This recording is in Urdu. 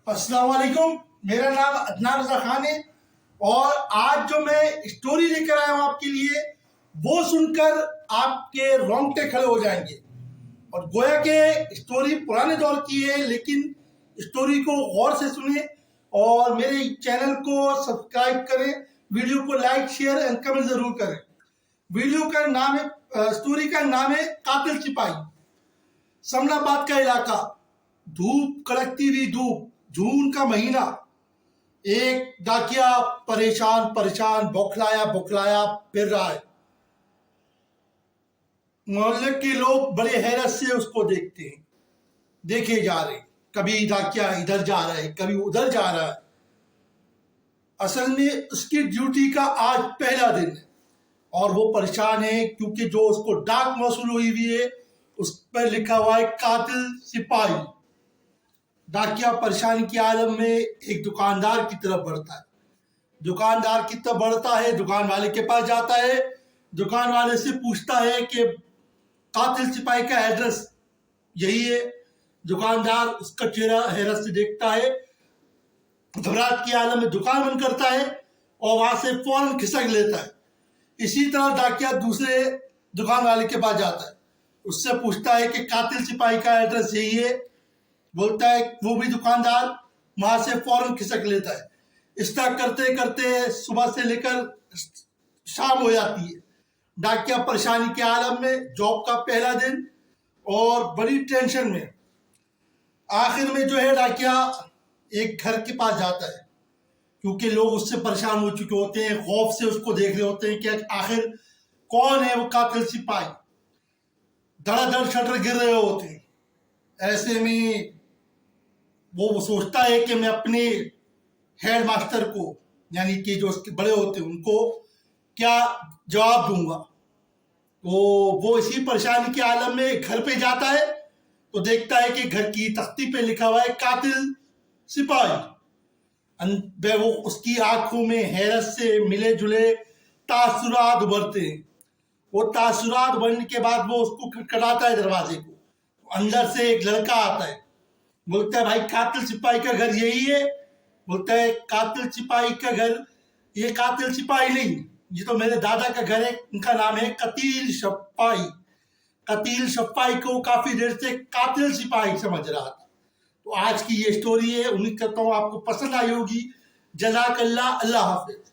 السلام علیکم، میرا نام عدنان رضا خان ہے اور آج جو میں اسٹوری لے کر آیا ہوں آپ کے لیے وہ سن کر آپ کے رونگٹے کھڑے ہو جائیں گے۔ اور گویا کہ اسٹوری پرانے دور کی ہے لیکن اسٹوری کو غور سے سنیں اور میرے چینل کو سبسکرائب کریں، ویڈیو کو لائک شیئر اینڈ کمنٹ ضرور کریں۔ ویڈیو کا نام ہے، اسٹوری کا نام ہے قاتل سپاہی۔ سمن آباد کا علاقہ، دھوپ کڑکتی ہوئی دھوپ، جون کا مہینہ، ایک ڈاکیا پریشان بوکھلایا پھر رہا ہے۔ محلے کے لوگ بڑے حیرت سے اس کو دیکھتے ہیں، دیکھے جا رہے ہیں، کبھی ڈاکیا ادھر جا رہا ہے کبھی ادھر جا رہا ہے۔ اصل میں اس کی ڈیوٹی کا آج پہلا دن ہے اور وہ پریشان ہے کیونکہ جو اس کو ڈاک موصول ہوئی ہے اس پر لکھا ہوا ہے قاتل سپاہی۔ ڈاکیا پریشانی کے عالم میں ایک دکاندار کی طرف بڑھتا ہے، دکان والے کے پاس جاتا ہے، دکان والے سے پوچھتا ہے کہ قاتل سپاہی کا ایڈریس یہی ہے۔ دکاندار اس کا چہرہ حیرت سے دیکھتا ہے، گھبراہٹ کے عالم میں دکان بند کرتا ہے اور وہاں سے فوراً کھسک لیتا ہے۔ اسی طرح ڈاکیا دوسرے دکان والے کے پاس جاتا ہے، اس سے پوچھتا ہے کہ قاتل سپاہی کا ایڈریس یہی ہے، بولتا ہے وہ بھی دکاندار وہاں سے فوراً کھسک لیتا ہے۔ اس طرح کرتے کرتے صبح سے لے کر شام ہو جاتی ہے۔ ڈاکیا پریشانی کے عالم میں، جاب کا پہلا دن اور بڑی ٹینشن میں۔ آخر میں جو ہے ڈاکیا ایک گھر کے پاس جاتا ہے کیونکہ لوگ اس سے پریشان ہو چکے ہوتے ہیں، خوف سے اس کو دیکھ رہے ہوتے ہیں کہ آخر کون ہے وہ قاتل سپاہی۔ دھڑا دھڑ شٹر گر رہے ہوتے ہیں۔ ایسے میں وہ سوچتا ہے کہ میں اپنے ہیڈ ماسٹر کو، یعنی کہ جو اس کے بڑے ہوتے ہیں، ان کو کیا جواب دوں گا۔ تو وہ اسی پریشانی کے عالم میں گھر پہ جاتا ہے تو دیکھتا ہے کہ گھر کی تختی پہ لکھا ہوا ہے قاتل سپاہی۔ وہ اس کی آنکھوں میں حیرت سے ملے جلے تاثرات ابھرتے ہیں۔ وہ تاثرات ابھرنے کے بعد وہ اس کو کھٹکھٹاتا ہے دروازے کو۔ اندر سے ایک لڑکا آتا ہے، بولتا ہے بھائی قاتل سپاہی کا گھر یہی ہے؟ بولتا ہے قاتل سپاہی کا گھر، یہ قاتل سپاہی نہیں، یہ تو میرے دادا کا گھر ہے، ان کا نام ہے قتیل شفاہی۔ قتیل شفاہی کو کافی دیر سے قاتل سپاہی سمجھ رہا تھا۔ تو آج کی یہ اسٹوری ہے، امید کرتا ہوں آپ کو پسند آئی ہوگی۔ جزاک اللہ، اللہ حافظ۔